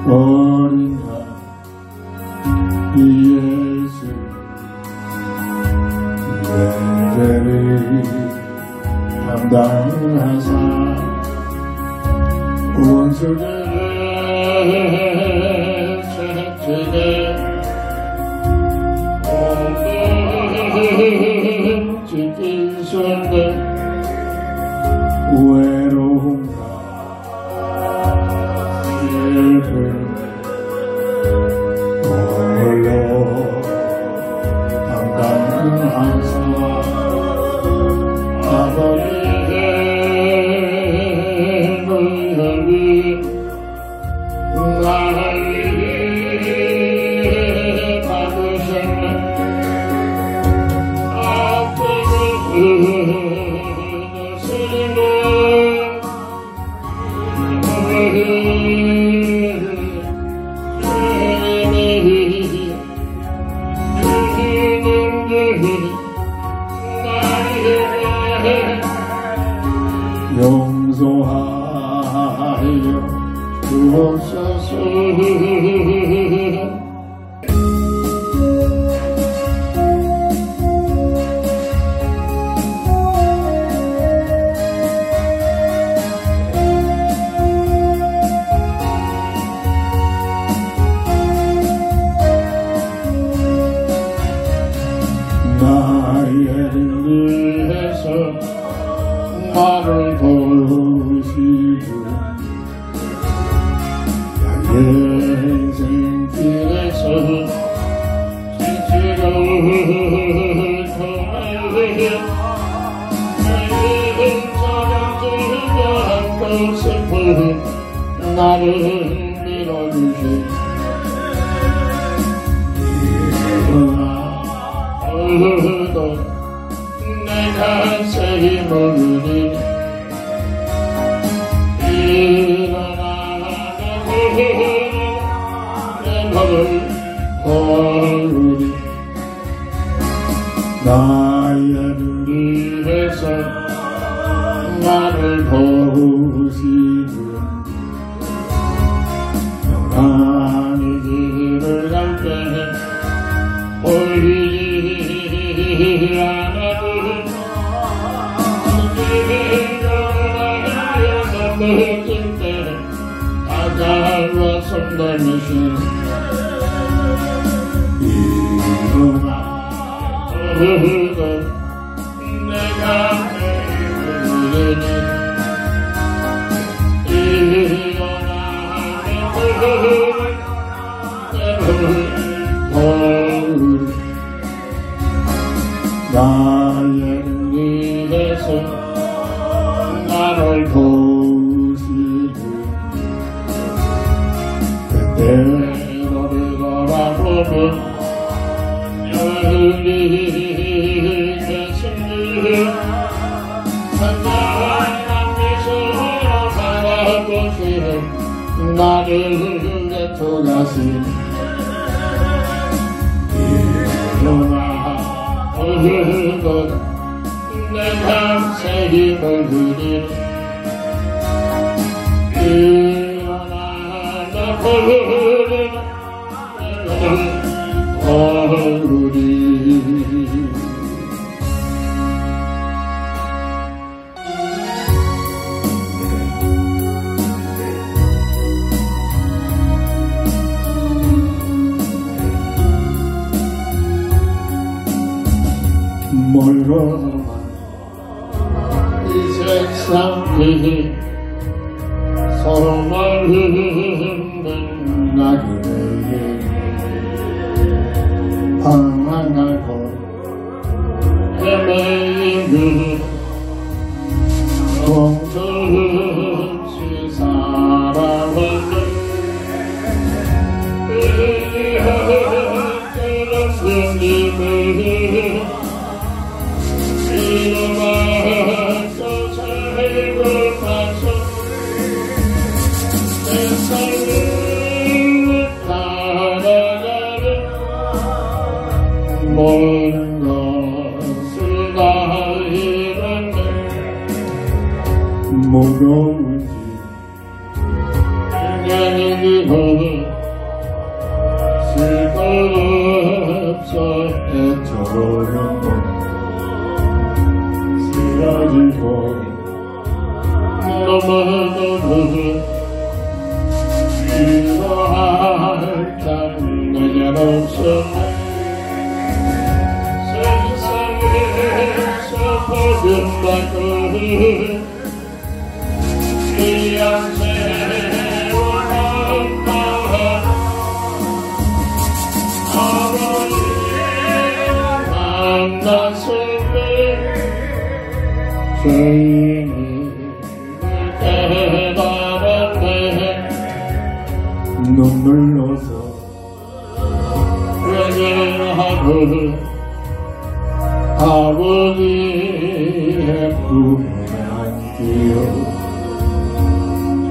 어린 예수 예배를 담당하사 원수들을 채찍에 지킬 수 없는 외로움과 슬픔 홀로 담당하사 아버지의 무협이 나를 받으셨네 용서하여 주옵소서. 나의 위해서 나를 도우시고 나의 인생길에서 지지를 통하여 나의 사랑들과 함께 슬픔 나를 밀어주시고 내가 새 힘을 얻으니 일어나 내 몸을 걸으니 나의 눈에서 나를 보시고 영원히 길을 갈 때 올리지 않아도 느낄 때 다가와 손 내미시 일어나 오르고 내가 내리니 일어나 나의 눈에서 나를 보시고 그대로를 바라보면 여기 계신들 한가한 미소로 바라보시는 나를 내토다시 일어나 오르고 내가 새 힘을 주니 일어나 오르리 멀어만 이 세상 길이 서로만 흐르는 나그네에 방황하고 헤매이는 정처없이 살아왔는 그런 스님을 일어나서 삶을 가서 내 쓸데없어 애처로는 쓰러지고 너무너무 위로할 참 내겐 없었네 세상에서 버림받고 귀한 세월 엄마와 아버지를 만났을 때 죄인을 깨달았네 눈물로서 외면하고 아버지의 품에 안기어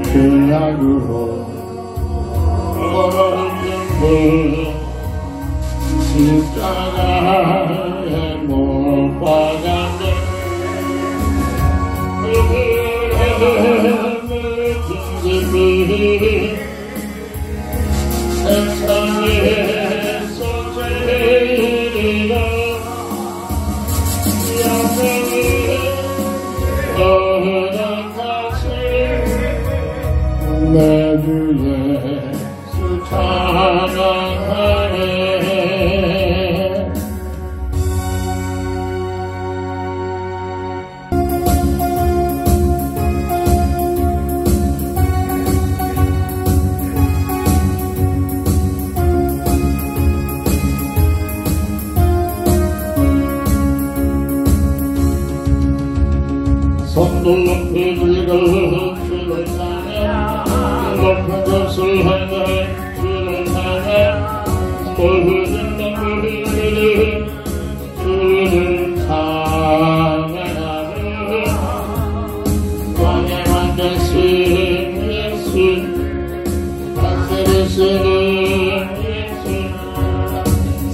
죄악으로 멀어진 십자가에 못 박았네 세상에서 제일이라 영생을 허락하신 내 주 예수 찬양하네 손도 높이 들고 주를 찬양 높은 것을 향해 주를 찬양 또 흐른 눈물을 주를 찬양하며 왕의 왕 되신 예수 다스리시는 예수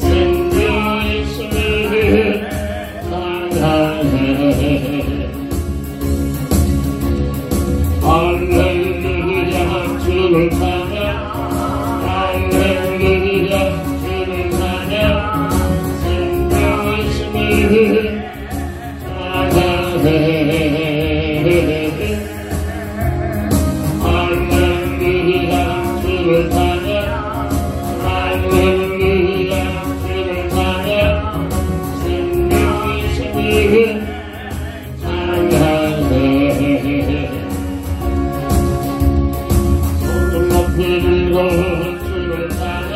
생명이시는 찬양해 할렐루야 주를 찬양 할렐루야 주를 찬양 생명이시니 찬양해 할렐루야 주를 찬양 할렐루야 주를 찬양 생명이시니 찬양해 들고 주를 찬양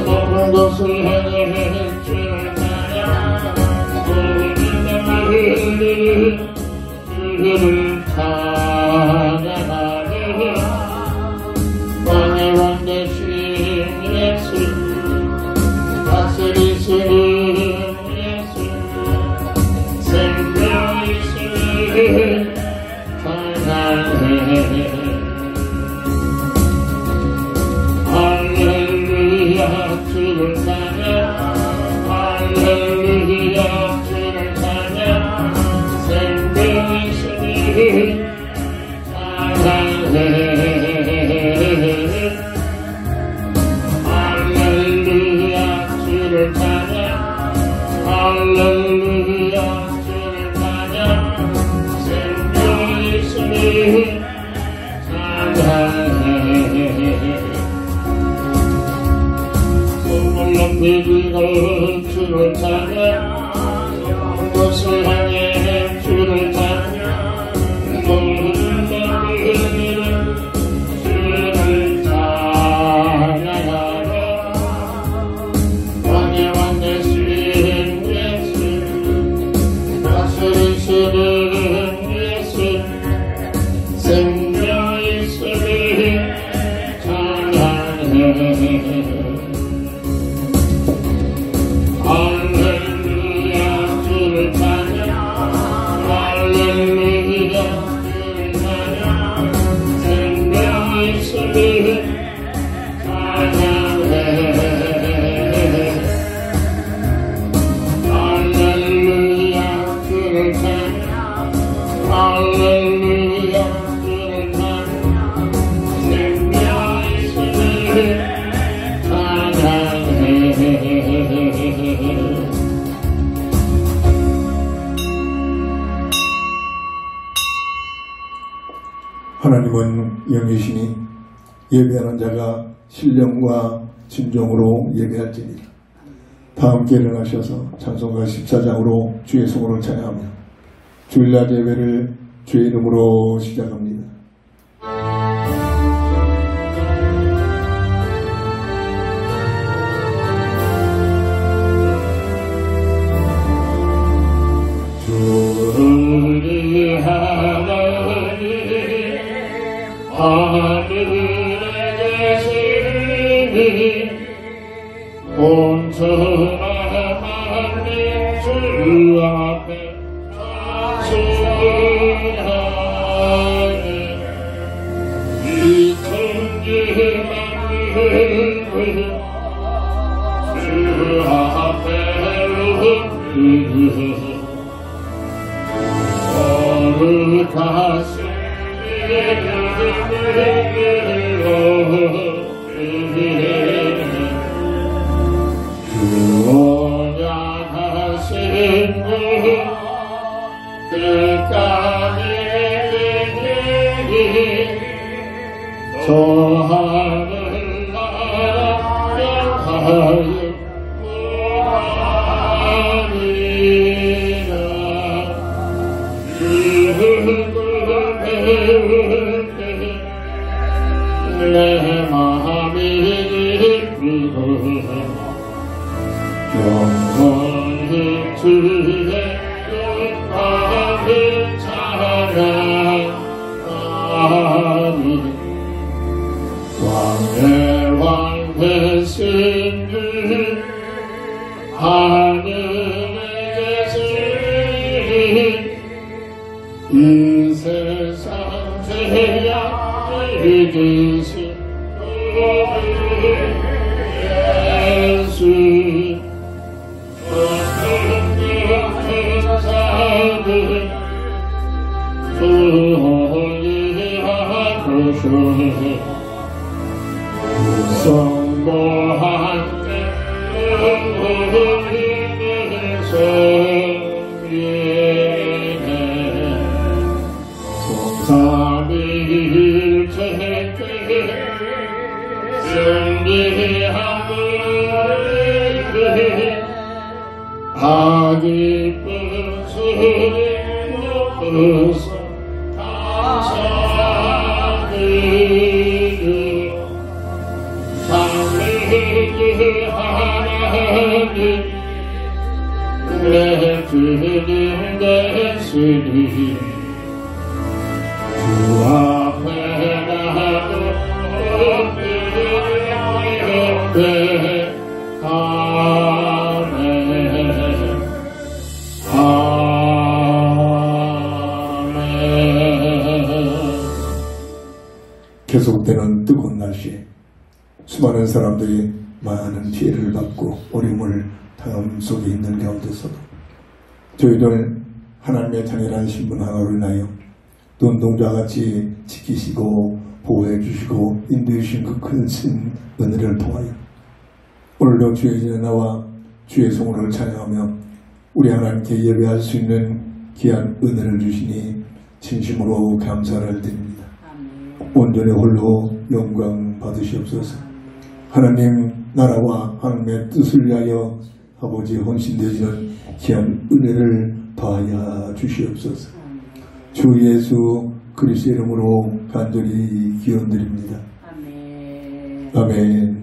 모든 것을 향해 주를 찬양 모든 것을 주를 찬양하며 왕의 왕 되신 예수 다스리시는 예수 생명이시는 찬양해 할렐루야 주를 찬양 할렐루야 주를 찬양 생명이시니 찬양해 할렐루야 주를 찬양 할렐루야 주를 찬양 생명이시니 찬양해 높이 들고 주를 찬양 것을 향해 주를 찬양 모든 것들은 주를 찬양하며 왕의 왕 되신 예수 다스리시는 예수 생명이시니 찬양해 할렐루야 주를 찬양 할렐루야 주를 찬양 생명이시니 찬양해 할렐루야 주를 찬양 할렐루야 주를 찬양 생명이시니 하나님은 영이시니 예배하는 자가 신령과 진정으로 예배할지니라. 다 함께 일어나셔서 찬송가 14장으로 주의 성호를 찬양하며 주일날 예배를 주의 이름으로 시작합니다. 우리 하나님 하늘에 계시니 온천한 만민 주 앞에 찬송하네. 이 천지만을 주 앞에 높이네. 거룩하신 구원하신 끝까지 저 하늘나라 향하여 내 마음이 기쁘고 영원히 주의 영광을 찬양하니 왕의 왕 되신 주 하늘에 계신 이 세상 죄악을 이기신 예수 천사들 소리하고서 성도 함께 우리에서 삼위일체께 승리하는 다 기쁜 소리 높여서 감사드려. 삼위일 하나님 내 주님 되시니 주 앞에 나도 예배하네. 아멘. 계속되는 뜨거운 날씨에 수많은 사람들이 많은 피해를 받고 어려움을 당함 속에 있는 가운데서도 저희들 하나님의 당연한 신분 하나로 인하여 눈동자와 같이 지키시고 보호해 주시고 인도해 주신 그 큰 은혜를 통하여 오늘도 주의 전하와 주의 성호를 찬양하며 우리 하나님께 예배할 수 있는 귀한 은혜를 주시니 진심으로 감사를 드립니다. 온전히 홀로 영광 받으시옵소서. 하나님 나라와 하나님의 뜻을 위하여 아버지 헌신되시는 귀한 은혜를 더하여 주시옵소서. 주 예수 그리스도 이름으로 간절히 기원드립니다. 아멘. 아멘.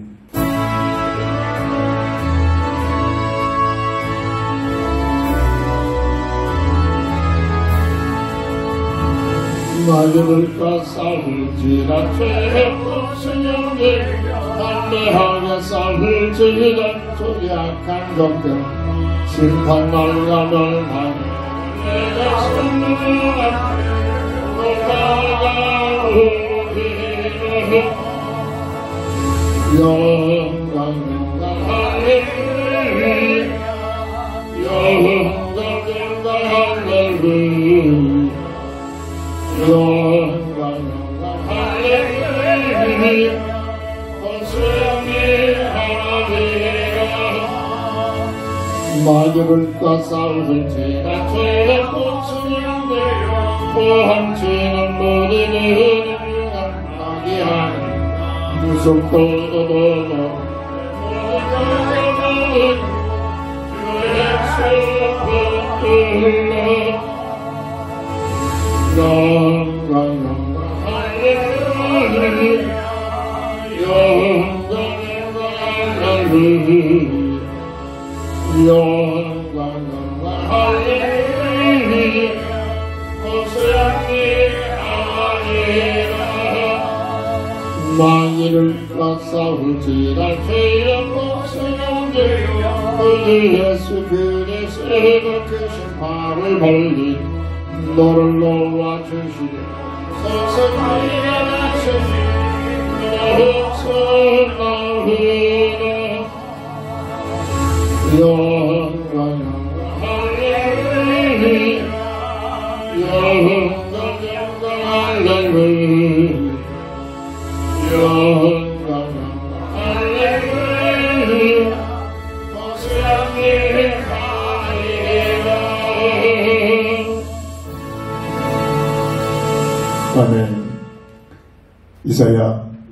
마귀들과 싸울지라 죄의 무슨 영계 담대하게 싸울지라 조약한 것들 심판 날과 멸망 내가 선물한 다가오리라. 영광 할렐루야 영광 할렐루야 영광 할렐루야 권세의 하나님이라. 마귀들과 싸울지라 죄의 고충인데 보험치는 모든 은혜가 만일과 싸울지라 죄의 목숨을 예수 그리스도의 그 심판을 벌리 너를 놓아주시리 세상을 영원하라 영광 할렐루야 영광 할렐루야 영광 할렐루야 호시아니 하리라. 아멘. 이사야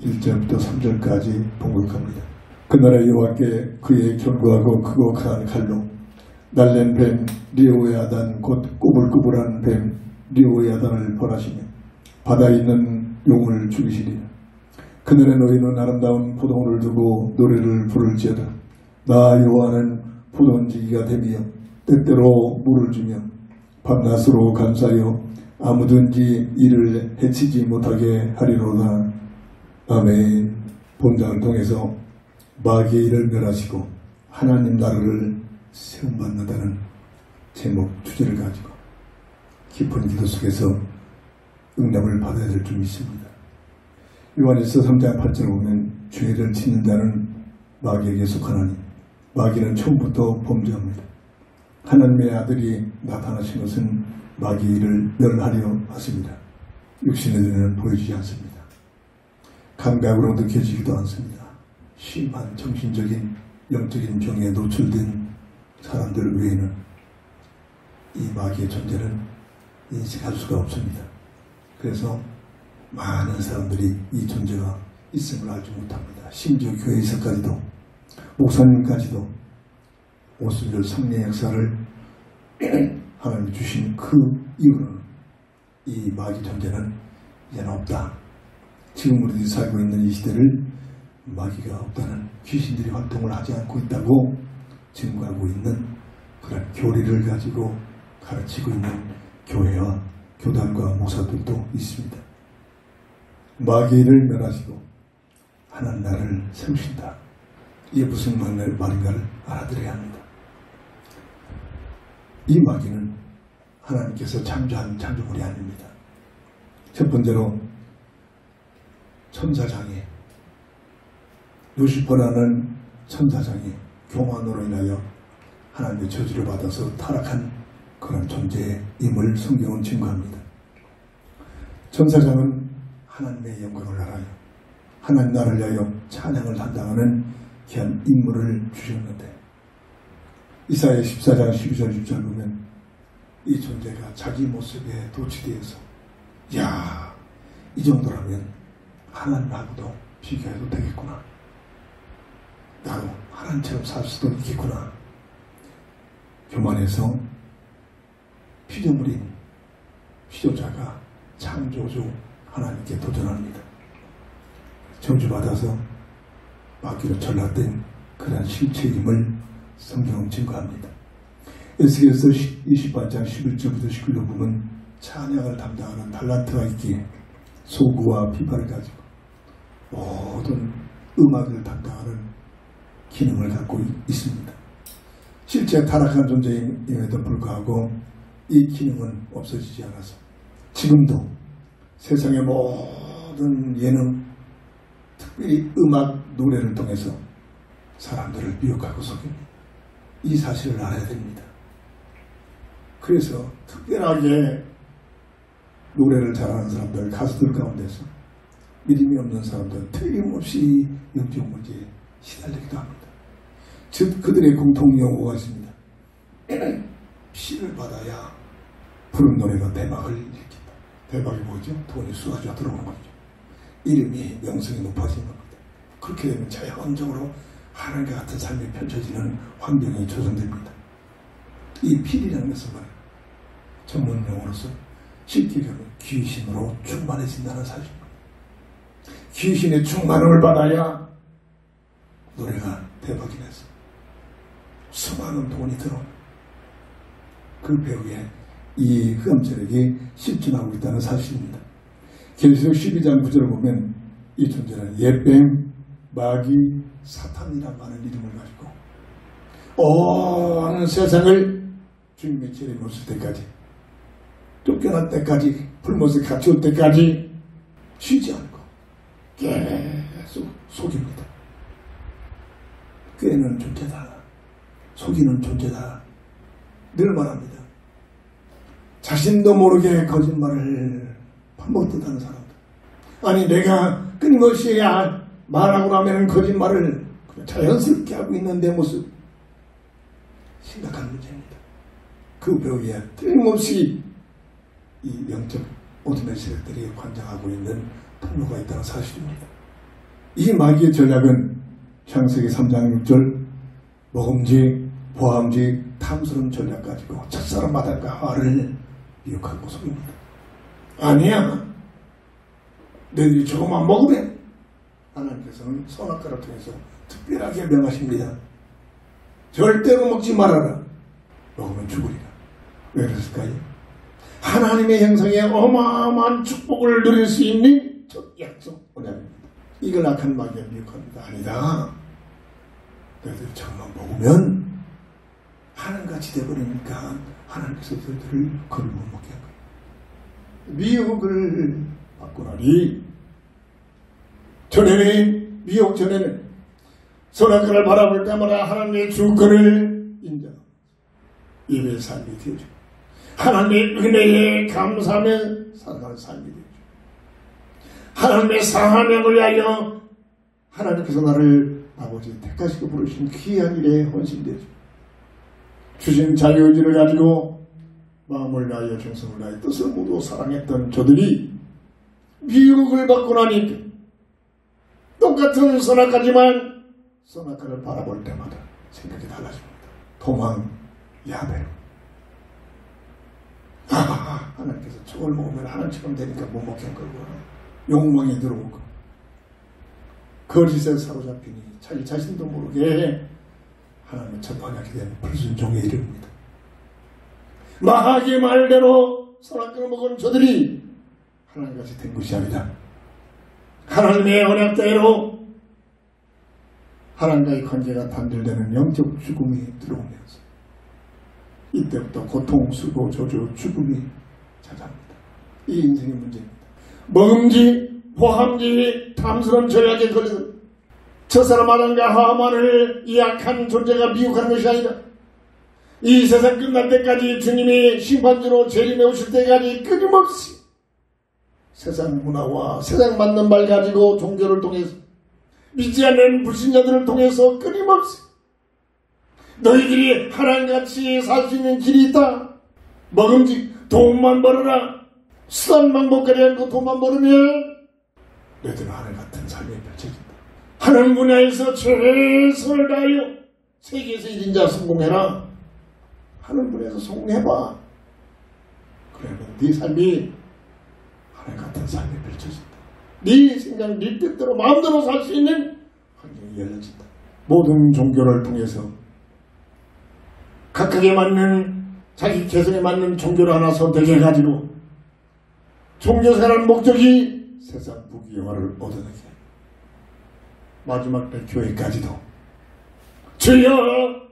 1절부터 3절까지 봉독합니다. 그날에 여호와께 그의 견고하고 크고 강한 칼로 날랜 뱀 리오야단 곧 꾸불꾸불한 뱀 리오야단을 벌하시며 바다에 있는 용을 죽이시리라. 그날에 너희는 아름다운 포도원을 두고 노래를 부를지어다. 나 여호와는 포도원지기가 되며 때때로 물을 주며 밤낮으로 감사하여 아무든지 이를 해치지 못하게 하리로다. 아멘. 본장을 통해서 마귀의 일을 멸하시고 하나님 나라를 세움받는다는 제목 주제를 가지고 깊은 기도 속에서 응답을 받아야 될 줄 믿습니다. 요한일서 3장 8절을 보면 죄를 짓는 자는 마귀에게 속하나니 마귀는 처음부터 범죄합니다. 하나님의 아들이 나타나신 것은 마귀의 일을 멸하려 하십니다. 육신의 눈에는 보여지지 않습니다. 감각으로 느껴지기도 않습니다. 심한 정신적인 영적인 병에 노출된 사람들 외에는 이 마귀의 존재를 인식할 수가 없습니다. 그래서 많은 사람들이 이 존재가 있음을 알지 못합니다. 심지어 교회에서까지도 목사님까지도 오순절 성령 역사를 하나님이 주신 그 이유는 이 마귀 존재는 이제는 없다. 지금 우리들이 살고 있는 이 시대를 마귀가 없다는, 귀신들이 활동을 하지 않고 있다고 증거하고 있는 그런 교리를 가지고 가르치고 있는 교회와 교단과 목사들도 있습니다. 마귀를 멸하시고 하나님 나라를 세우신다. 이게 무슨 말인가를 알아들어야 합니다. 이 마귀는 하나님께서 창조한 창조물이 아닙니다. 첫 번째로 천사장애, 루시퍼라는 천사장애 교만으로 인하여 하나님의 저주를 받아서 타락한 그런 존재임을 성경은 증거합니다. 천사장은 하나님의 영광을 알아요. 하나님 나라를 위하여 찬양을 담당하는 귀한 인물을 주셨는데 이사야 14장 12절 6절 보면 이 존재가 자기 모습에 도취되어서 야, 이 정도라면 하나님하고도 비교해도 되겠구나. 나도 하나님처럼 살 수도 있겠구나. 교만해서 피조물인 피조자가 창조주 하나님께 도전합니다. 저주받아서 마귀로 전락된 그런 실체임을 성경은 증거합니다. 에스겔서 28장 11절부터 19절 보면 찬양을 담당하는 달란트가 있기에 소구와 피파를 가지고 모든 음악을 담당하는 기능을 갖고 있습니다. 실제 타락한 존재임에도 불구하고 이 기능은 없어지지 않아서 지금도 세상의 모든 예능, 특별히 음악, 노래를 통해서 사람들을 미혹하고 속입니다. 이 사실을 알아야 됩니다. 그래서 특별하게 노래를 잘하는 사람들, 가수들 가운데서 믿음이 없는 사람들은 틀림없이 영적 문제에 시달리기도 합니다. 즉 그들의 공통 용어가 있습니다. 피를 받아야 부른 노래가 대박을 일으킨다. 대박이 뭐죠? 돈이 쏟아져 들어오는 거죠. 이름이 명성이 높아지는 겁니다. 그렇게 되면 자연적으로 하나님과 같은 삶이 펼쳐지는 환경이 조성됩니다. 이 필이라는 것은 말이에요. 전문용어로서 쉽게 얘기하면 귀신으로 충만해진다는 사실입니다. 귀신의 충만함을 받아야 노래가 대박이 났어. 수많은 돈이 들어오는 그 배우에 이 흑암세력이 실존하고 있다는 사실입니다. 계시록 12장 9절을 보면 이 존재는 옛뱀, 마귀, 사탄이라고 하는 이름을 가지고 온 세상을 주님의 재림에 오실 때까지, 쫓겨날 때까지, 불못에 갇혀올 때까지 쉬지 않고 계속 속입니다. 꾀는 존재다, 속이는 존재다 늘 말합니다. 자신도 모르게 거짓말을 반복했다는 사람들. 아니, 내가 끊임없이 말하고 나면 거짓말을 자연스럽게 하고 있는 내 모습, 심각한 문제입니다. 그 배우에 틀림없이 이 영적 어둠의 세력들이 관장하고 있는 통로가 있다는 사실입니다. 이 마귀의 전략은 창세기 3장 6절 먹음직, 보암직, 탐스러운 전략 가지고 첫사람 아담과 하와를 미혹하고 속입니다. 아니야, 너희들이 조금만 먹으면 하나님께서는 선악과를 통해서 특별하게 명하십니다. 절대로 먹지 말아라. 먹으면 죽으리라. 왜 그랬을까요? 하나님의 형상에 어마어마한 축복을 누릴 수 있는 첫 약속 언약입니다. 이걸 악한 마귀가 미혹합니다. 아니다, 너희들이 조금만 먹으면 하나님같이 되어버리니까 하나님께서 너희들을 거를 못 먹게 한 거예요. 미혹을 받고 나니, 전에는 미혹 전에는 선악과를 바라볼 때마다 하나님의 주권을 인정하고 예배의 삶이 되어져, 하나님의 은혜에 감사하며 살아가는 삶이 되어져, 하나님의 사명을 위하여 하나님께서 나를 아버지 택하시고 부르신 귀한 일에 헌신되어져, 주신 자유의지를 가지고 마음을 다하여 정성을 다하여 뜻을 모두 사랑했던 저들이 미혹을 받고 나니까 똑같은 선악과지만 선악과를 바라볼 때마다 생각이 달라집니다. 도망, 야베로. 하나님께서 저걸 먹으면 하나님처럼 되니까 못 먹게 한 거구나. 욕망에 들어오고 거짓에 사로잡히니 자기 자신도 모르게 하나님의 천만하게 된 불순종에 이릅니다. 마귀의 말대로 선악과를 먹은 저들이 하나님같이 된 것이 아니라 하나님의 언약대로 하나님과의 관계가 단절되는 영적 죽음이 들어오면서 이때부터 고통, 수고, 저주, 죽음이 찾아옵니다. 이 인생의 문제입니다. 먹음직, 포함직, 탐스러운 죄악에 걸려서 첫사람 아담과 하와만을 이 악한 존재가 미혹하는 것이 아니라 이 세상 끝날 때까지 주님이 심판주로 재림해 오실 때까지 끊임없이 세상 문화와 세상 맞는 말 가지고 종교를 통해서 믿지 않는 불신자들을 통해서 끊임없이 너희들이 하나님같이 살 수 있는 길이 있다. 먹음직, 돈만 벌어라. 수단 방법까지 하고 돈만 벌으면 너희들은 하나님 같은 삶이 펼쳐진다. 하나님 분야에서 최선을 다하여 세계에서 1인자 성공해라. 하나님 분야에서 성공해봐. 그러면 네 삶이 하나님 같은 삶이 펼쳐진다. 네 생각, 네 뜻대로 마음대로 살 수 있는 환경이 열려진다. 모든 종교를 통해서 각각에 맞는 자기 개성에 맞는 종교를 하나 선택해가지고 종교생활하는 목적이 세상 부귀영화를 얻어내게, 마지막 때 교회까지도 주여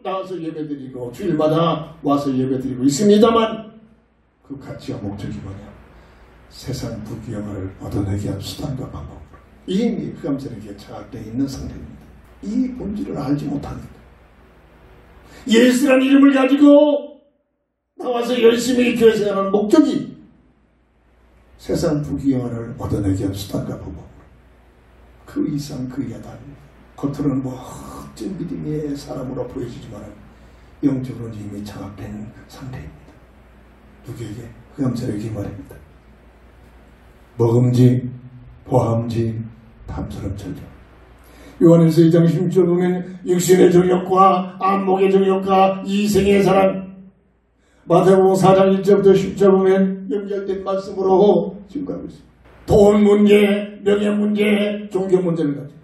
나와서 예배드리고 주일마다 와서 예배드리고 있습니다만 그 가치와 목적이 뭐냐? 세상 부귀영화를 얻어내게 한 수단과 방법으로 이미 흑암세력에 장악되어 있는 상태입니다. 이 본질을 알지 못합니다. 예수라는 이름을 가지고 나와서 열심히 교회 생활하는 목적이 세상 부귀영화를 얻어내게 한 수단과 방법으로 그 이상 그 이하 다릅니다. 겉으로는 멋진 믿음의 사람으로 보여지지만 영적으로는 이미 장악된 상태입니다. 누구에게? 흑암세력이 말입니다. 먹음직, 보함직, 탐스러운 전쟁. 요한일서 2장 16절 보면 육신의 정욕과 안목의 정욕과 이생의 사랑. 마태복음 4장 1절부터 10절 보면 연결된 말씀으로 지금 가고 있습니다. 돈 문제, 명예 문제, 종교 문제를 가지고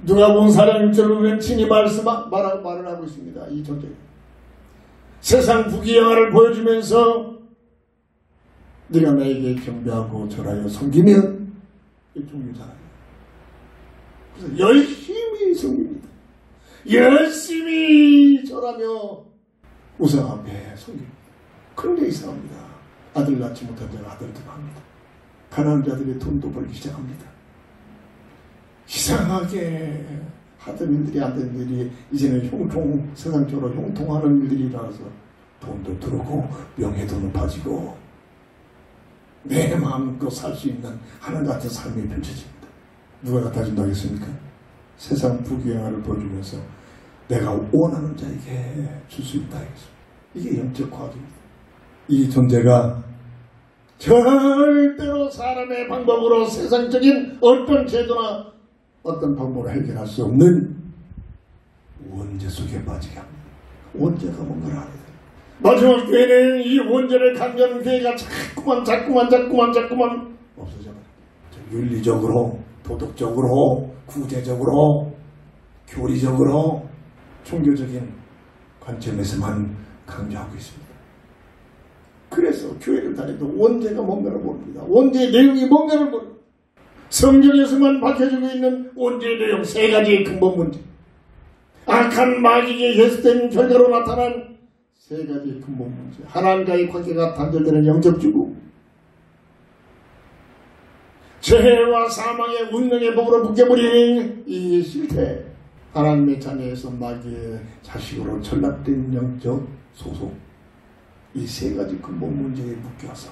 누가복음 4장 1절 보면 친히 말을 하고 있습니다. 이 존재. 세상 부귀영화를 보여주면서 네가 나에게 경배하고 절하여 섬기면 종교잖아요. 그래서 열심히 섬깁니다. 열심히 절하며 우상 앞에 섬깁니다. 그런데 이상합니다. 아들 낳지 못한 자가 아들을 합니다. 가난한 자들이 돈도 벌기 시작합니다. 이상하게 하던 일들이 안 되는 일이 이제는 세상적으로 형통하는 일들이라서 돈도 들어오고 명예도 높아지고 내 마음껏 살 수 있는 하나님 같은 삶이 펼쳐집니다. 누가 갖다 준다 하겠습니까? 세상 부귀영화를 보여주면서 내가 원하는 자에게 줄 수 있다 하겠습니다. 이게 영적 과학입니다. 이 존재가 절대로 사람의 방법으로 세상적인 어떤 제도나 어떤 방법으로 해결할 수 없는 원죄 속에 빠지게 합니다. 원죄가 뭔가를 알아야 돼요. 마지막 교회는 이 원죄를 강조하는 교회가 자꾸만 없어져버립니다. 윤리적으로, 도덕적으로, 구제적으로, 교리적으로, 종교적인 관점에서만 강조하고 있습니다. 그래서 교회를 다니도 원죄가 뭔가를 모릅니다. 원죄의 내용이 뭔가를 모릅니다. 성경에서만 밝혀지고 있는 원죄의 내용 3가지의 근본 문제. 악한 마귀에 계속된 결과로 나타난 3가지의 근본 문제. 하나님과의 관계가 단절되는 영적 주고, 죄와 사망의 운명의 법으로 묶여버린 이 실태, 하나님의 자녀에서 마귀의 자식으로 전락된 영적 소속, 이 3가지 근본 문제에 묶여서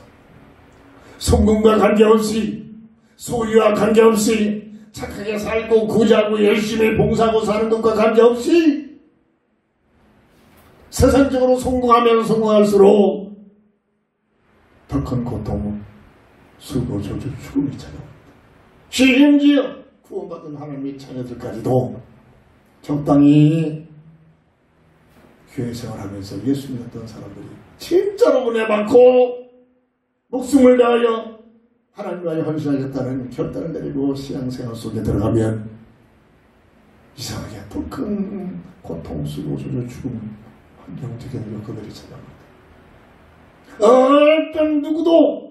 성공과 관계없이, 소유와 관계없이, 착하게 살고 구제하고 열심히 봉사하고 사는 것과 관계없이 세상적으로 성공하면 성공할수록 더 큰 고통은 수고, 저주, 죽음이 찾아옵니다. 심지어 구원받은 하나님의 자녀들까지도 적당히 교회 생활하면서 예수 믿었던 사람들이 진짜로 은혜 받고 목숨을 다하여 하나님과의 헌신하겠다는 결단을 내리고 신앙생활 속에 들어가면 이상하게 더 큰 고통, 수고, 저주, 죽음, 환경적인 요건들이 찾아옵니다. 어떤 누구도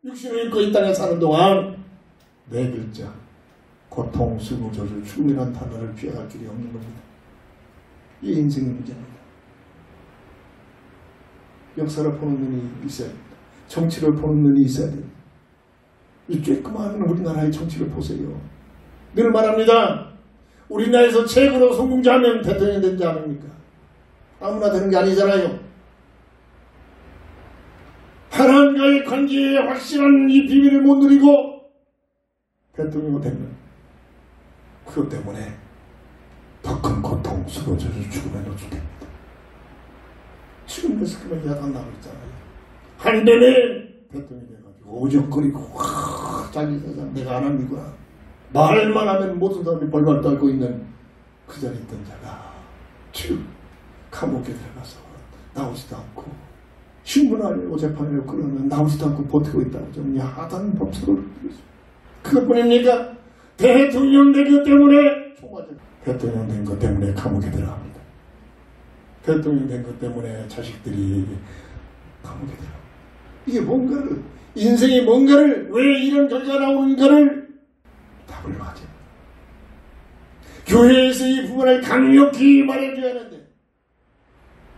육신을 입고 이 땅에 사는 동안 4글자 고통, 수고, 저주, 죽음이라는 단어를 피해갈 길이 없는 겁니다. 이 인생의 문제입니다. 역사를 보는 눈이 있어야 됩니다. 정치를 보는 눈이 있어야 됩니다. 이 쬐끄만 우리나라의 정치를 보세요. 늘 말합니다. 우리나라에서 최고로 성공자하면 대통령이 되지 않습니까? 아무나 되는 게 아니잖아요. 하나님과의 관계에 확실한 이 비밀을 못 누리고 대통령이 되면 그것 때문에 더 큰 고통, 수고, 저주, 죽음에 노출됩니다. 지금 그래서 그만 야단 나고 있잖아요. 한때는 대통령이 돼가지고 오적거리고 자기 세상 내가 안 합니구나. 말만 하면 모든 사람이 벌벌 떨고 있는 그 자리에 있던 자가 쭉 감옥에 들어가서 나오지도 않고 신문하려고 재판하려고 그러면 나오지도 않고 버티고 있다고 좀 야단 법석을 그것뿐입니까? 대통령 된 것 때문에 대통령 된 것 때문에 감옥에 들어갑니다. 대통령 된 것 때문에 자식들이 감옥에 들어갑니다. 이게 뭔가를 인생이 뭔가를 왜 이런 결과가 나오는가를 답을 가져. 교회에서 이 부분을 강력히 말해줘야 하는데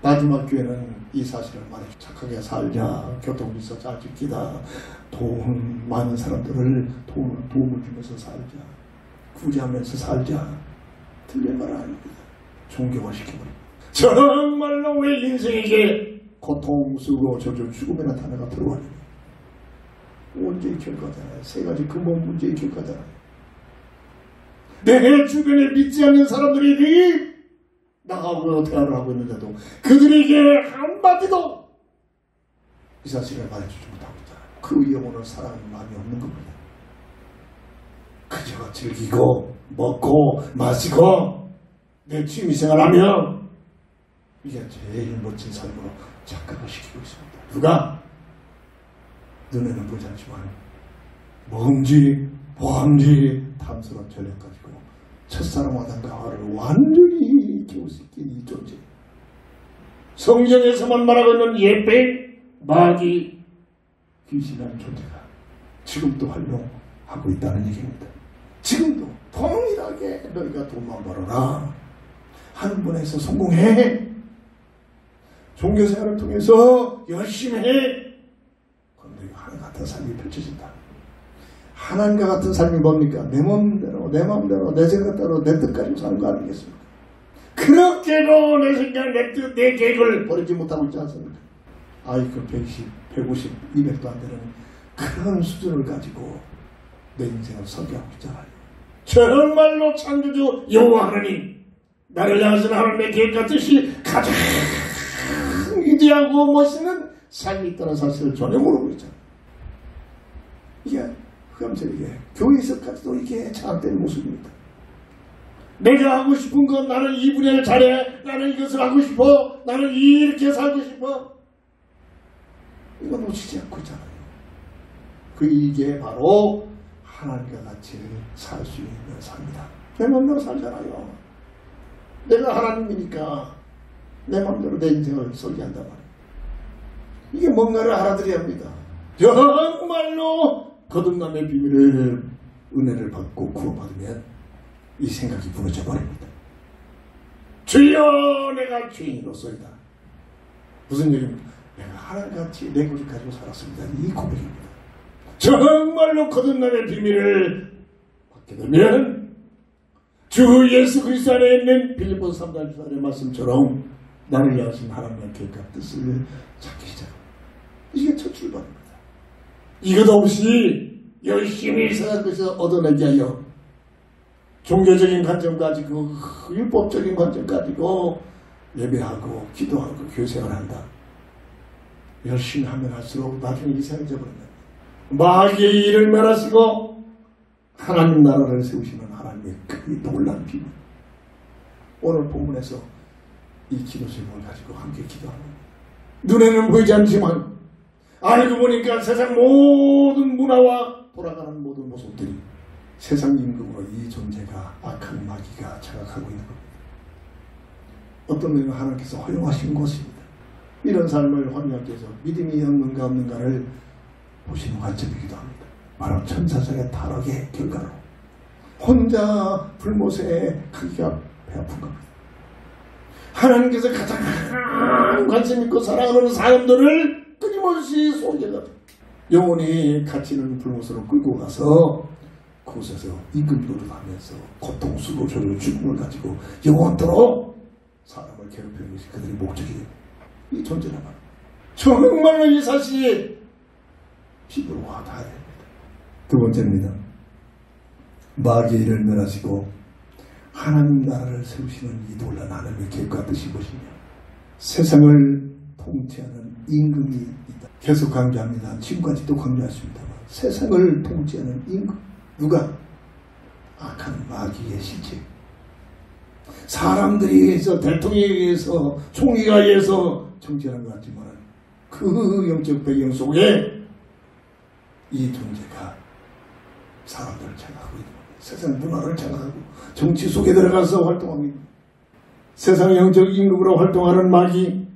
마지막 교회는 이 사실을 말해줘. 착하게 살자, 교통비서 잘 지키다, 많은 사람들을 도움을 주면서 살자, 구제하면서 살자. 틀린 말 아닙니다. 존경화시켜버립니다. 정말로 왜 인생에게 고통, 수고, 저주, 죽음이라는 단어가 들어왔느냐. 원죄의 결과잖아요. 3가지 근본 문제의 결과잖아요. 내 주변에 믿지 않는 사람들이 나하고 대화를 하고 있는데도 그들에게 한마디도 이 사실을 말해주지 못하고 있잖아요. 그 영혼을 사랑하는 마음이 없는 겁니다. 그저 즐기고 먹고 마시고 내 취미생활하며 이게 제일 멋진 삶으로 착각을 시키고 있습니다. 누가? 눈에는 보지 않지만 뭔지 뭐한지 탐스러운 전력 가지고 첫사랑 아담과 하와를 완전히 깨우시킨 이 존재. 성경에서만 말하고 있는 예배, 마귀, 귀신이라는 존재가 지금도 활용하고 있다는 얘기입니다. 지금도 동일하게 너희가 돈만 벌어라. 하는 분에서 성공해. 종교생활을 통해서 열심히 해. 그런데 하나님 같은 삶이 펼쳐진다. 하나님과 같은 삶이 뭡니까? 내 마음대로, 내 생각대로, 내 뜻 가지고 사는 거 아니겠습니까? 그렇게도 내 생각, 내 뜻, 내 계획을 버리지 못하고 있지 않습니까? IQ 120, 150, 200도 안 되는 그런 수준을 가지고 내 인생을 설계하고 있잖아요. 정말로 창조주 여호와 하나님, 나를 향하신 하나님의 계획과 뜻이 가장 위대하고 멋있는 삶이 있다는 사실을 전혀 모르고 있잖아요. 이게 흑암절이게 교회에서까지도 이게 잘못된 모습입니다. 내가 하고 싶은 건 나는 이 분야를 잘해, 나는 이것을 하고 싶어, 나는 이렇게 살고 싶어. 이거 놓치지 않고 있잖아요. 이게 바로 하나님과 같이 살 수 있는 삶이다. 내 마음대로 살잖아요. 내가 하나님이니까 내 마음대로 내 인생을 설계한단 말이에요. 이게 뭔가를 알아들여야 합니다. 정말로 거듭남의 비밀을 은혜를 받고 구원받으면 이 생각이 무너져 버립니다. 주여 내가 죄인으로서이다. 무슨 얘기입니까? 내가 하나님같이 내 것을 가지고 살았습니다. 이 고백입니다. 정말로 거듭남의 비밀을 받게 되면 주 예수 그리스도 안에 있는 빌립보서 3장 14절의 말씀처럼 나를 향하신 하나님의 계획과 뜻을 찾기 시작합니다. 이게 첫 출발입니다. 이것 없이 열심히 생각해서 얻어내기 하여 종교적인 관점 가지고 율법적인 관점 가지고 예배하고 기도하고 교회생활을 한다. 열심히 하면 할수록 나중에 이상해져 버린다. 마귀의 일을 멸하시고 하나님 나라를 세우시는 하나님의 그 놀라운 비밀. 오늘 본문에서 이 기도 제목을 가지고 함께 기도합니다. 눈에는 보이지 않지만 알고 보니까 세상 모든 문화와 돌아가는 모든 모습들이 세상 임금으로 이 존재가 악한 마귀가 장악하고 있는 겁니다. 어떤 면은 하나님께서 허용하신 것입니다. 이런 삶을 환경하기 위해서 믿음이 있는가 없는가를 보시는 관점이기도 합니다. 바로 천사장의 타락의 결과로 혼자 불못에 크기가 배 아픈 겁니다. 하나님께서 가장 관심 있고 사랑하는 사람들을 끊임없이 속여가 영혼이 갇히는 불못으로 끌고 가서 그곳에서 임금 노릇하면서 고통스러워 저리고 죽음을 가지고 영원토록 사람을 괴롭히는 것이 그들의 목적이에요. 이 존재란 말이에요. 정말로 이 사실이 피부로 와닿아야 됩니다. 두 번째입니다. 마귀의 일을 멸하시고 하나님 나라를 세우시는 이 놀라운 하나님의 계획과 뜻이 무엇이냐. 세상을 통치하는 임금이 있다. 계속 강조합니다. 지금까지도 강조했습니다만 세상을 통치하는 임금. 누가? 악한 마귀의 실체. 사람들에 의해서 대통령에 의해서 총리가 의해서 정치하는 것 같지만 그 영적 배경 속에 이 존재가 사람들을 장악하고 있는 겁니다. 세상 문화를 장악하고 정치 속에 들어가서 활동합니다. 세상 영적 임금으로 활동하는 마귀.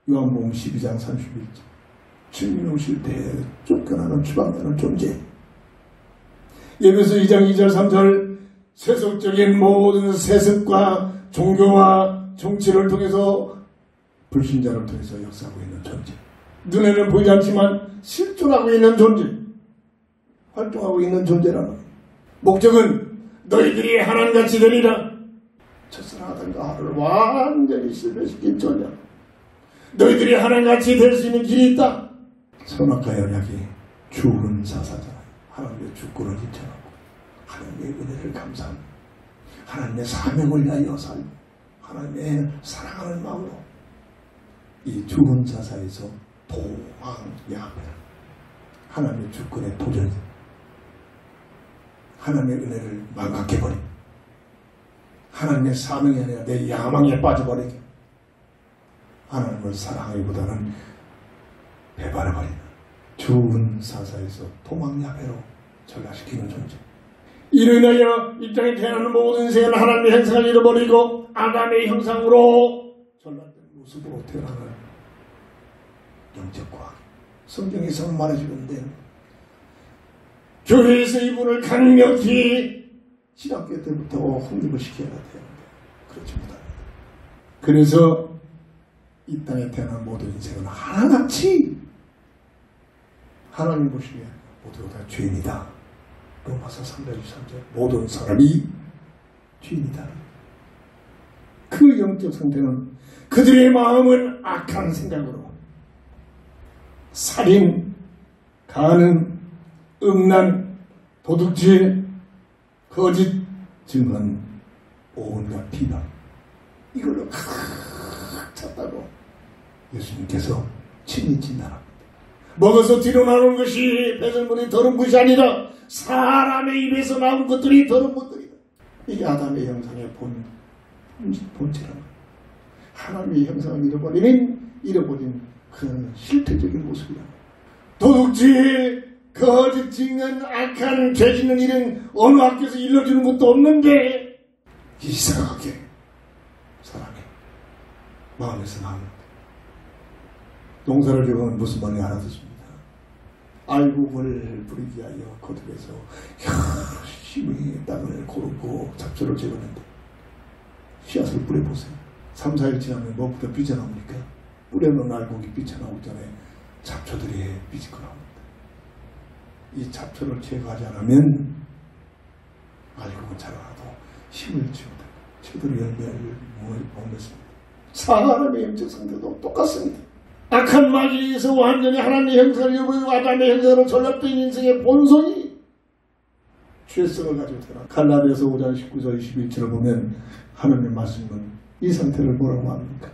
요한복음 12장 31절. 주님 오실 때 쫓겨나는 추방되는 존재. 예배서 2장 2절 3절 세속적인 모든 세습과 종교와 정치를 통해서 불신자를 통해서 역사하고 있는 존재. 눈에는 보이지 않지만 실존하고 있는 존재. 활동하고 있는 존재라는 거예요. 목적은 너희들이 하나님같이 되리라. 첫사랑 아담과 하와를 완전히 실패시킨 존재. 너희들이 하나님같이 될 수 있는 길이 있다. 선악과 연약이 죽은 사사잖아요. 하나님의 주권을 인정하고 하나님의 은혜를 감사하고 하나님의 사명을 위하여 살고 하나님의 사랑하는 마음으로 이 죽은 사사에서 도망야 하나님의 주권에 도전해서 하나님의 은혜를 망각해버린 하나님의 사명이 아니라 내 야망에 빠져버리게 하나님을 사랑하기보다는 배반해버리는 좋은 사사에서 도망야배로 전락시키는 존재. 이로 인하여 이 땅에 태어나는 모든 생은 하나님의 형상을 잃어버리고 아담의 형상으로 전락된 모습으로 태어나는 영적 과학. 성경에서 말해주는데 교회에서 이분을 강력히 신학교 때부터 홍립을 시켜야 되는데 그렇지 못합니다. 그래서 이 땅에 태어난 모든 인생은 하나같이 하나님 보시기에 모두가 다 죄인이다. 로마서 3장 23절 모든 사람이 죄인이다. 그 영적 상태는 그들의 마음은 악한 생각으로 살인, 간음, 음란, 도둑질, 거짓, 증언, 온갖 비방 이걸로 칵 찼다고 예수님께서 친히 진단합니다. 먹어서 뒤로 나오는 것이 배설물이 더러운 것이 아니라 사람의 입에서 나온 것들이 더러운 것들이다. 이게 아담의 형상의 본질은 하나님의 형상을 잃어버린 그런 실태적인 모습이다. 도둑질, 거짓 증언, 악한 죄 짓는 일은 어느 학교에서 일러주는 것도 없는데 이상하게 사람의 마음에서 나옵니다. 농사를 지으면 무슨 말인지 알아듣습니다. 알곡을 뿌리기 위하여 거듭해서 열심히 땅을 고르고 잡초를 재봤는데 씨앗을 뿌려보세요. 3, 4일 지나면 뭐부터 삐져나옵니까? 뿌려놓은 알곡이 삐쳐나오기 전에 잡초들이 삐지고 나옵니다. 이 잡초를 제거하지 않으면 알곡은 자라나도 힘을 지우다. 제대로 열매를 못 맺습니다. 사람의 영적 상태도 똑같습니다. 악한 마귀에서 완전히 하나님의 형상을 잃어버리고 아담의 형상으로 전락된 인생의 본성이 죄성을 가지고 태어나. 갈라디아서 5장 19절 21절을 보면 하나님의 말씀은 이 상태를 뭐라고 합니까?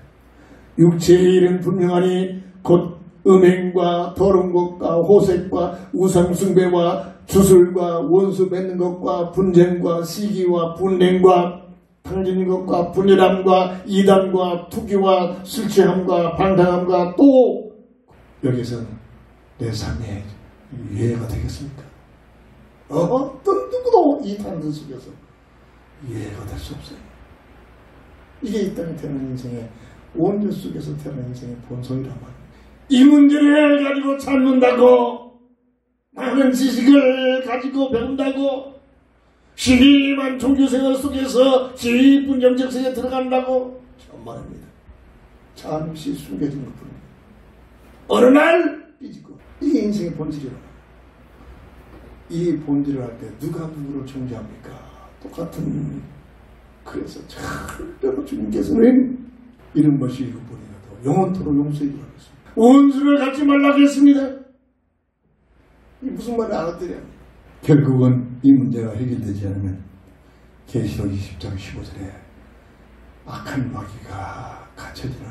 육체의 일은 분명하니 곧 음행과 더러운 것과 호색과 우상숭배와 주술과 원수 맺는 것과 분쟁과 시기와 분냉과 당기는 것과 분열함과 이단과 투기와 술 취함과 방탕함과 또 여기서는 내 삶의 이해가 되겠습니까? 어떤 누구도 이 단들 속에서 이해가 될 수 없어요. 이게 이 땅에 태어난 인생의 원죄 속에서 태어난 인생의 본성이란 말이에요. 이 문제를 가지고 찾는다고 많은 지식을 가지고 배운다고 심한 종교생활 속에서 깊은 영적 세계에 들어간다고 정말입니다. 잠시 숨겨진 것뿐입니다. 어느 날 삐지고 이게 인생의 본질이라고. 이 본질을 할 때 누가 누구를 존재합니까? 똑같은. 그래서 절대로 주님께서는 이런 것이 이것뿐이라도 영원토록 용서해 주라고 했습니다. 원수를 갖지 말라고 했습니다. 이 무슨 말을 알아들여야 합니다. 결국은 이 문제가 해결되지 않으면 계시록 20장 15절에 악한 마귀가 갇혀지는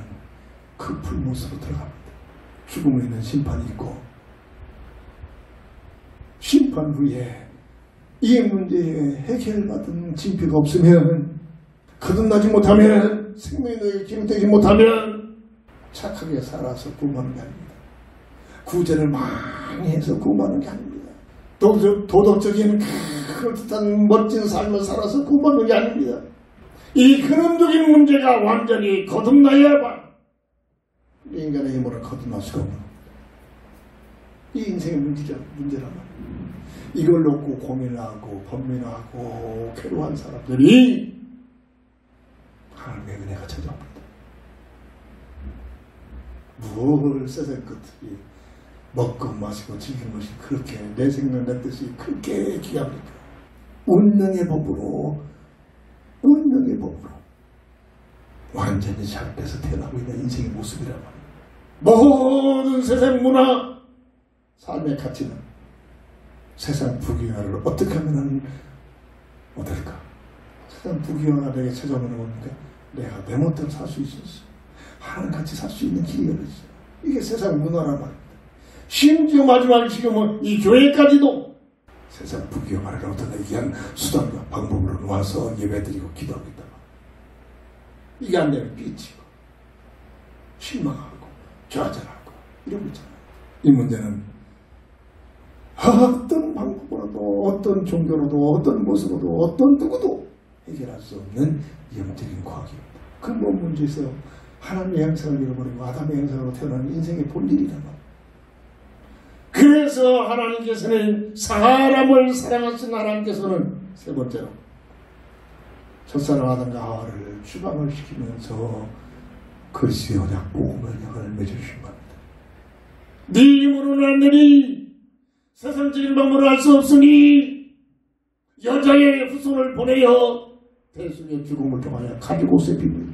그 풀못으로 들어갑니다. 죽음에 있는 심판이 있고 심판 후에 이 문제에 해결받은 징표가 없으면 거듭나지 못하면 생명의 노예가 기록되지 못하면 착하게 살아서 구원하는 게 아닙니다. 구제를 많이 해서 구원하는 게 아닙니다. 도덕적인 그럴듯한 멋진 삶을 살아서 구원하는 게 아닙니다. 이 근원적인 문제가 완전히 거듭나야만 인간의 힘으로 거듭날 수가 없는 겁니다. 이 인생의 문제란 말이에요. 이걸 놓고 고민하고 번민하고 괴로워한 사람들이 하나님의 은혜가 찾아옵니다. 무엇을 세상 것들이 먹고 마시고 즐기는 것이 그렇게 내 생각 내 뜻이 그렇게 귀합니까? 운명의 법으로 완전히 잘돼서 태어나고 있는 인생의 모습이란 말이에요. 모든 세상 문화 삶의 가치는 세상 부귀영화를 어떻게 하면 어떨까? 세상 부귀영화가 내게 찾아오는 겁니까? 내가 내 멋대로 살 수 있었어. 하나님 같이 살 수 있는 길이 열렸어. 이게 세상 문화란 말입니다. 심지어 마지막에 지금은 이 교회까지도 세상 부귀영화를 얻어내기 위한 수단과 방법으로 와서 예배드리고 기도하고 있다. 이게 안 되면 삐치고 실망하고 좌절하고 이러고 있잖아요. 이 문제는 어떤 방법으로도 어떤 종교로도 어떤 모습으로도 어떤 누구도 해결할 수 없는 영적인 과학입니다. 근본 문제에서 하나님의 형상을 잃어버리고 아담의 형상으로 태어난 인생의 본질이란 말이에요. 그래서 하나님께서는 사람을 사랑하신 하나님께서는 세 번째로 첫사랑 아담과 하와를 추방을 시키면서 그리스도의 언약 복음의 언약을 맺어주신 겁니다. 네 힘으로는 안 되니 세상적인 방법으로 할 수 없으니 여자의 후손을 보내어 대속의 죽음을 통하여 가지고서의 비밀.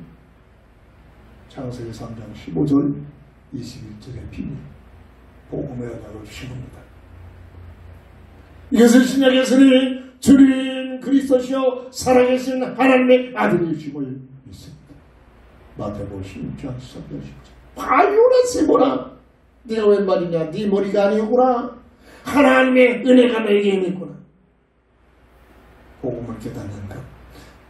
창세기 3장 15절 21절의 비밀. 복음의 언약을 주신 겁니다. 이것을 신약에서는 주님 그리스도시요 살아계신 하나님의 아들이심을 믿습니다. 마태복음 16장 13절 10절. 바요나 세보라. 네가 웬 말이냐. 네 머리가 아니오구나. 하나님의 은혜가 너에게 있구나. 복음을 깨닫는 것,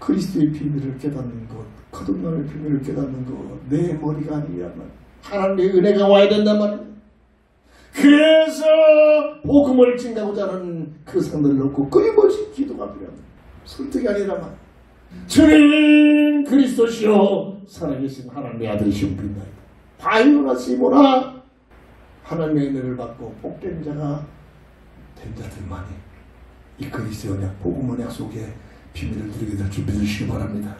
그리스도의 비밀을 깨닫는 것, 거듭남의 비밀을 깨닫는 것, 내 머리가 아니라면 하나님의 은혜가 와야 된단 말이야. 그래서 복음을 증가하고자 하는 그 상들을 놓고 끊임없이 기도가 필요합니다. 설득이 아니라만 주님 그리스도시요 살아계신 하나님의 아들이시오 믿나이다. 바요나 시모나. 하나님의 은혜를 받고 복된 자가 된 자들만이 이 그리스도의 언약, 복음 언약 속에 비밀을 누리게 될 줄 믿으시기 바랍니다.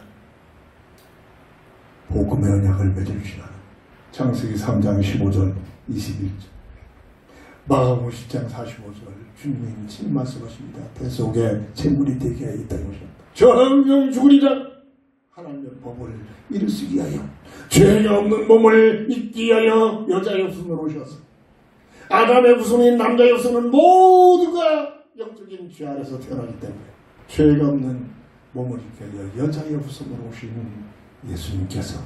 복음의 언약을 맺어주시는 창세기 3장 15절 21절 마가복음 10장 45절 주님이 친 말씀하십니다. 대속에 재물이 되게 있다고 하셨다. 저항경 죽으리라. 하나님의 법을 이루시기 위하여 죄가 없는 몸을 입기 위하여 여자의 후손으로 오셨습니다. 아담의 후손인 남자의 후손은 모두가 영적인 죄 아래서 태어나기 때문에 죄가 없는 몸을 입게 하여 여자의 후손으로 오신 예수님께서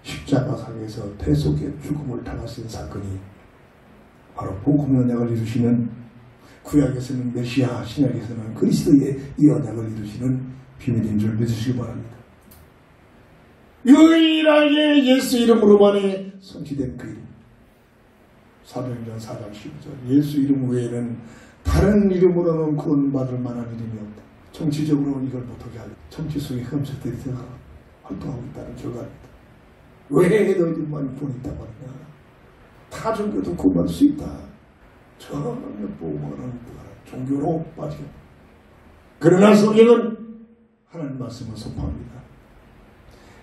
십자가상에서 대속의 죽음을 당하신 사건이 바로 복음의 언약을 이루시는 구약에서는 메시아, 신약에서는 그리스도의 이 언약을 이루시는 비밀인 줄 믿으시기 바랍니다. 유일하게 예수 이름으로만이 성취된 그 이름. 사도행전 4장 12절 예수 이름 외에는 다른 이름으로는 구원받을 만한 이름이 없다. 정치적으로 이걸 못하게 하려 정치 속에 흠집들이 들어가 활동하고 있다는 결과입니다. 왜 너희들만 구원이 있단 말이냐. 타 종교도 구원받을 수 있다. 전혀 보고는 종교로 빠지게. 그러나 성경은 하나님 말씀을 선포합니다.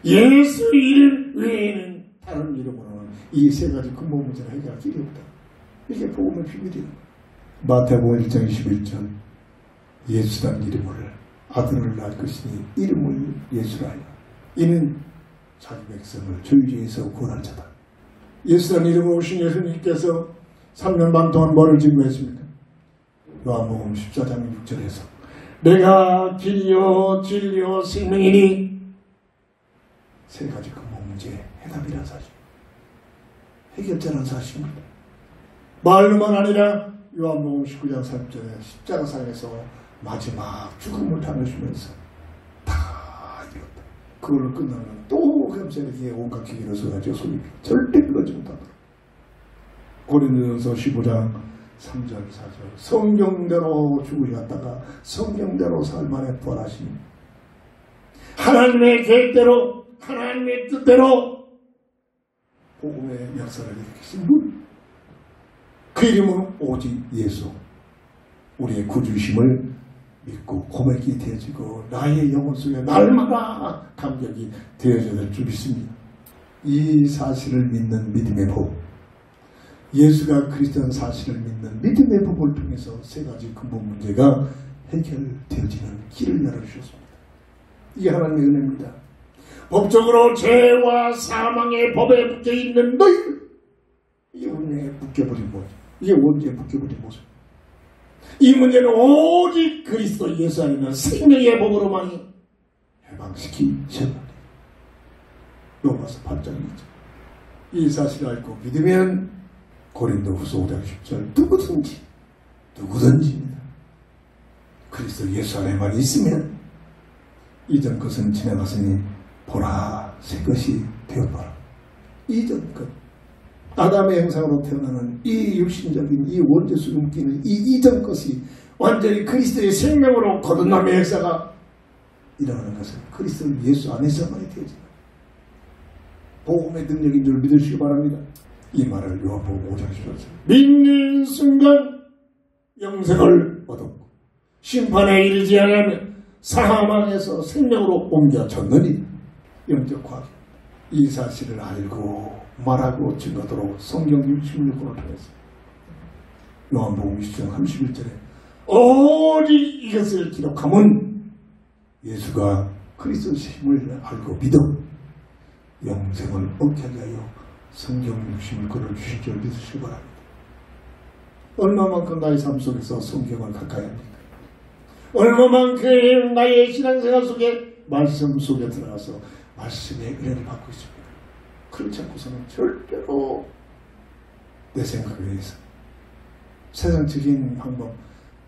예수 이름 외에는 다른 이름으로는 이 세 가지 근본 문제를 해결할 길이 없다. 이게 복음의 비밀이에요. 마태복음 1장 21절 예수란 이름을 아들을 낳을 것이니 이름을 예수라 하여 이는 자기 백성을 죄에서 구원할 자다. 예수란 이름으로 오신 예수님께서 3년 반 동안 뭐를 증거했습니까? 요한복음 14장 6절에서 내가 길이요 진리요 생명이니 세 가지 근본 문제의 해답이라는 사실, 해결자라는 사실입니다. 말로만 아니라 요한복음 19장 3절에 십자가상에서 마지막 죽음을 당하시면서 다 이뤘다. 그걸 끝나면 또 감사하게 온갖 기기를 써가지고 소리 절대 끊어지 못하도록. 고린도전서 15장 3절 4절 성경대로 죽으셨다가 성경대로 살만에 부활하신 하나님의 계획대로 하나님의 뜻대로 복음의 역사를 일으키신 분, 그 이름은 오직 예수. 우리의 구주심을 믿고 고백이 되어지고 나의 영혼 속에 날마다 감격이 되어져야 될 줄 믿습니다. 이 사실을 믿는 믿음의 법, 예수가 그리스도라는 사실을 믿는 믿음의 법을 통해서 세 가지 근본 문제가 해결되어지는 길을 열어주셨습니다. 이게 하나님의 은혜입니다. 법적으로 죄와 사망의 법에 묶여있는 너희들, 이게 운명에 묶여버린 모습, 이게 원죄에 묶여버린 모습. 이 문제는 오직 그리스도 예수 아니면 생명의 법으로만이 해방시키셨다. 로마서 8장 2절. 이 사실을 알고 믿으면 고린도후서 5장 10절 누구든지입니다. 그리스도 예수 안에만 있으면 이전 것은 지나갔으니 보라 새 것이 되었노라. 이전 것, 아담의 형상으로 태어나는 이 육신적인 이 원죄수 움기는 이 이전 것이 완전히 그리스도의 생명으로 거듭남의 역사가 일어나는 것은 그리스도 예수 안에서만이 되어집니다. 복음의 능력인 줄 믿으시기 바랍니다. 이 말을 요한복음 5장 14절 믿는 순간 영생을 얻었고 심판에 이르지 않으면 사망에서 생명으로 옮겨졌느니 영적 과학. 이 사실을 알고 말하고 증거하도록 성경 66권을 통해서 요한복음 20장 31절에 오직 이것을 기록하면 예수가 그리스도심을 알고 믿어 영생을 얻게 하여 성경 66권을 주실 줄 믿으시기 바랍니다. 얼마만큼 나의 삶 속에서 성경을 가까이 합니까? 얼마만큼 나의 신앙생활 속에 말씀 속에 들어가서 말씀의 은혜를 받고 있습니다. 그렇지 않고서는 절대로 내 생각에 의해서 세상적인 방법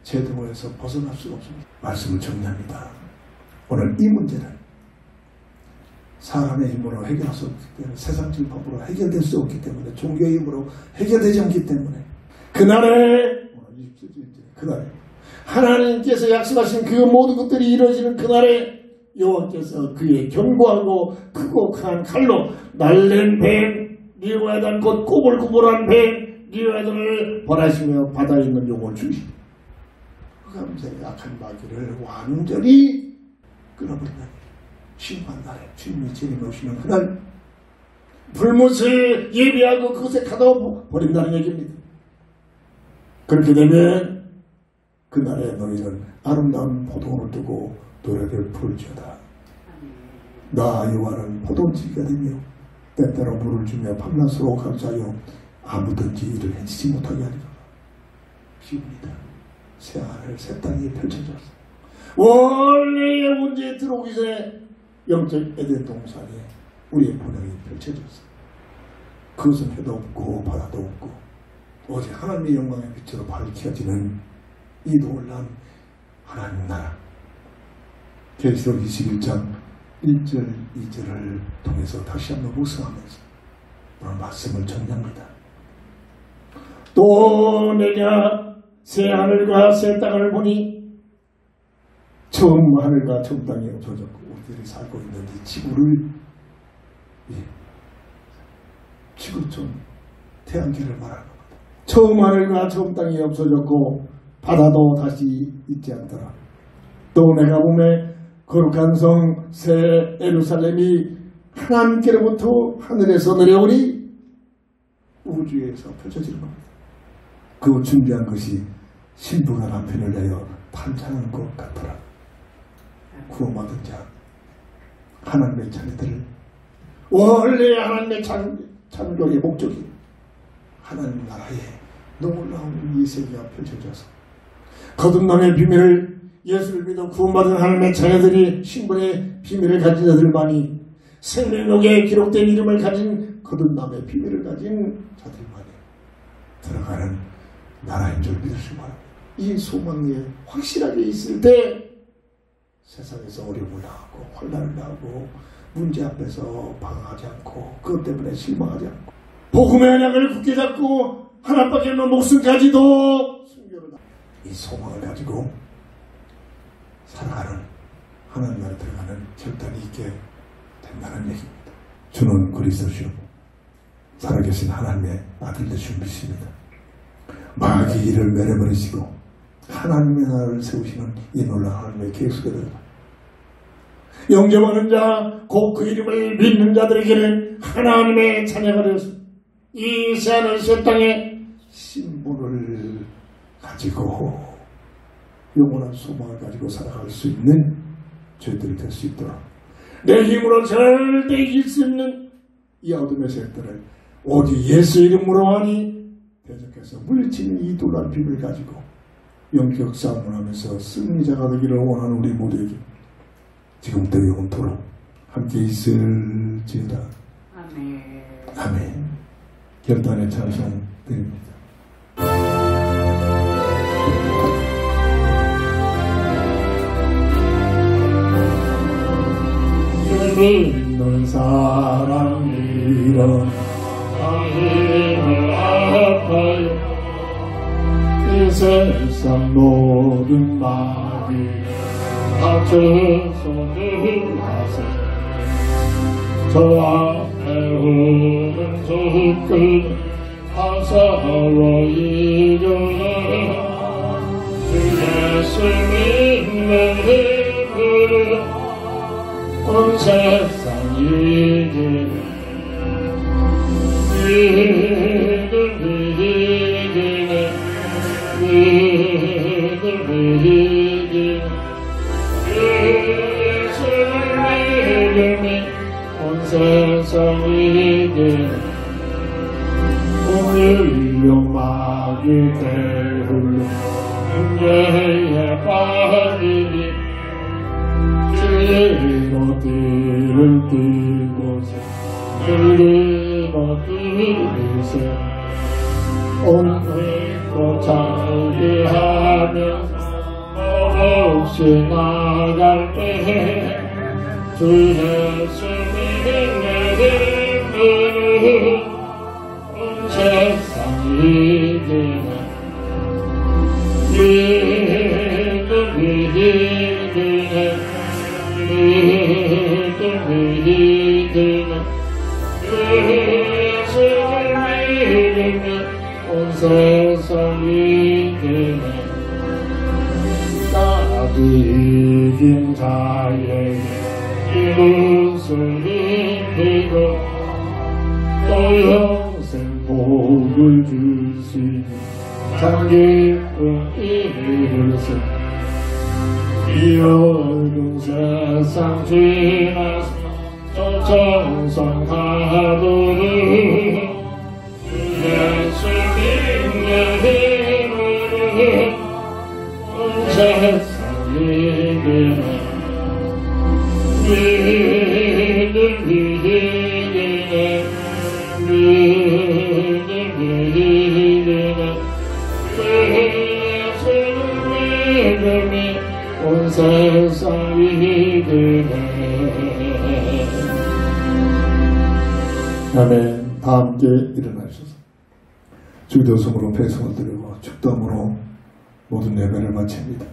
제도에서 벗어날 수가 없습니다. 말씀을 정리합니다. 오늘 이 문제는 사람의 힘으로 해결할 수 없기 때문에 세상적인 방법으로 해결될 수 없기 때문에 종교의 힘으로 해결되지 않기 때문에 그날에 하나님께서 약속하신 그 모든 것들이 이루어지는 그날에 여호와께서 그의 견고하고 크고 강한 칼로 날랜 뱀 리오야단 곧 꼬불꼬불한 뱀 리오야단을 벌하시며 바다에 있는 용을 주시고 흑암새 약한 마귀를 완전히 끊어버린다. 심판날에 주님이 재림에 오시는 그날 불못을 예비하고 그것에 가둬버린다는 얘기입니다. 그렇게 되면 그날에 너희는 아름다운 포도원을 두고 노래를 부를지어다. 나 여호와는 포도원지기가 되며 때때로 물을 주며 밤낮으로 감사하여 아무든지 일을 해치지 못하게 하리라. 비옵니다. 새 하늘 새 땅이 펼쳐졌어. 원래의 문제에 들어오기 전에 영적 에덴 동산에 우리의 본향이 펼쳐졌어. 그것은 해도 없고 바다도 없고 오직 하나님의 영광의 빛으로 밝혀지는 이 놀라운 하나님 나라. 계시록 21장 1절 2절을 통해서 다시 한번 묵상하면서 오늘 말씀을 정리합니다. 또 내가 새 하늘과 새 땅을 보니 처음 하늘과 처음 땅이 없어졌고 우리들이 살고 있는 이 지구를 지구촌 태양계를 말하는 겁니다. 처음 하늘과 처음 땅이 없어졌고 바다도 다시 있지 않더라. 또 내가 보매 거룩한 성 새 예루살렘이 하나님께로부터 하늘에서 내려오니 우주에서 펼쳐지는 겁니다. 그 준비한 것이 신부가 남편을 내어 탄창하는 것 같더라. 구원받은 자 하나님의 자녀들을 원래 하나님의 창조의 목적이 하나님 나라에 놀라운 이 세계가 펼쳐져서 거듭남의 비밀을 예수를 믿어 구원받은 하나님의 자녀들이 신분의 비밀을 가진 자들만이 생명록에 기록된 이름을 가진 거듭남의 비밀을 가진 자들만이 들어가는 나라인 줄 믿으시기 바랍니다. 이 소망이 확실하게 있을 때 세상에서 어려움을 당하고 환난을 당하고 문제 앞에서 방황하지 않고 그것 때문에 실망하지 않고 복음의 언약을 굳게 잡고 하나밖에 없는 목숨까지도 순교를 이 소망을 가지고 살아가는 하나님 나라에 들어가는 결단이 있게 된다는 얘기입니다. 주는 그리스도시요 살아계신 하나님의 아들 되신 믿습니다. 마귀 이를 멸해버리시고 하나님의 나라를 세우시는 이 놀라운 하나님의 계획 속에 들어가 영접하는 자, 곧 그 이름을 믿는 자들에게는 하나님의 자녀가 되었습니다. 이 새하늘 새 땅의 신분을 가지고 영원한 소망을 가지고 살아갈 수 있는 저희들이 될 수 있도록 내 힘으로 절대 이길 수 없는 이 어둠의 세력들을 오직 예수 이름으로 하니 대적해서 물리치는 이 놀라운 비밀을 가지고 영적 싸움을 하면서 승리자가 되기를 원하는 우리 모두에게 지금부터 영원토록 함께 있을지어다. 아멘. 아멘. 결단의 찬송 드립니다. 믿는 사람 일어나 힘을 아파요 이 세상 모든 마귀 앞서서 놀라서 저 앞에 오는 적을 아사로 이겨라 주 예수 믿는 힘으로 온 세상 이기네 믿음이 이기네 온 세상이 오늘 용마귀 대흘로 문제에 빠지니 주의로 뒤를 뛰고서 들리고 뛰리세 오늘도 자기하며 없이 나갈 때 주 예수 믿는 온 세상이 이기네 믿음이 이기네 믿음이 이기네 예수 믿으면 온 세상이 이기네 나비 이긴 자에게 이웃을 입히고 또 영생 복을 주시니 참 기쁜 이르세 이 어두운 세상 지나서 저 정성 가도록 주 예수 믿는 힘으로 온 세상이 이기네 믿음이 이기네 믿음이 이기네 예수 믿음이 온 세상이 이기네 아멘. 다 함께 일어나셔서 주기도성으로 배송을 드리고 축도함으로 모든 예배를 마칩니다.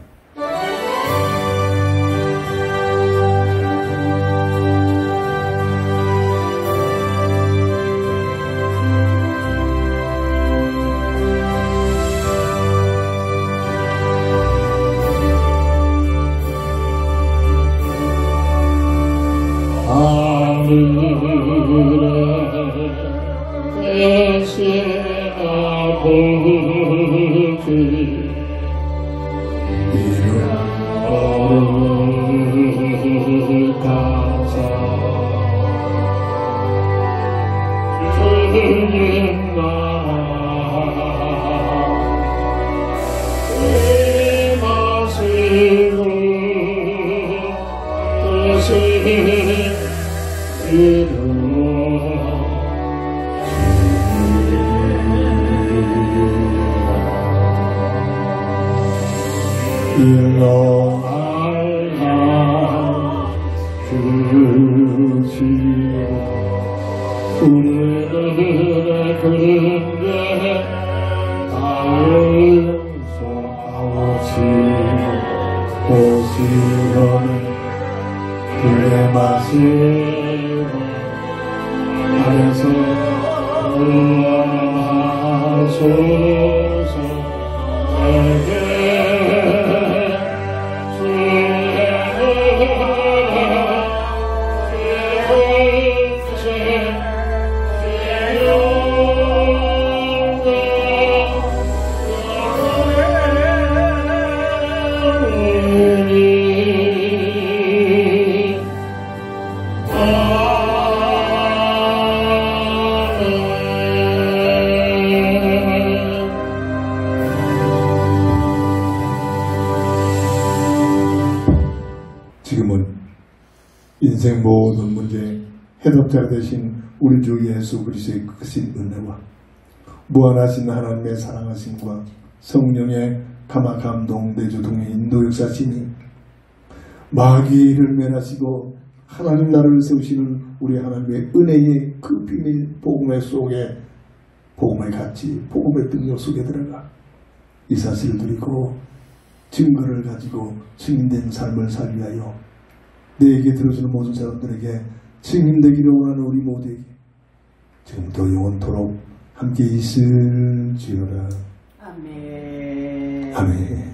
인생 모든 문제의 해답자 되신 우리 주 예수 그리스도의 크신 은혜와 무한하신 하나님의 사랑하심과 성령의 감화 감동 내주 동의 인도 역사심이 마귀를 멸하시고 하나님 나라를 세우시는 우리 하나님의 은혜의 그 비밀 복음의 속에 복음의 가치, 복음의 능력 속에 들어가 이 사실을 누리고 증거를 가지고 증인된 삶을 살기 위하여 내 얘기 들어주는 모든 사람들에게 증인되기를 원하는 우리 모두에게 지금부터 영원토록 함께 있을지어다. 아멘. 아멘.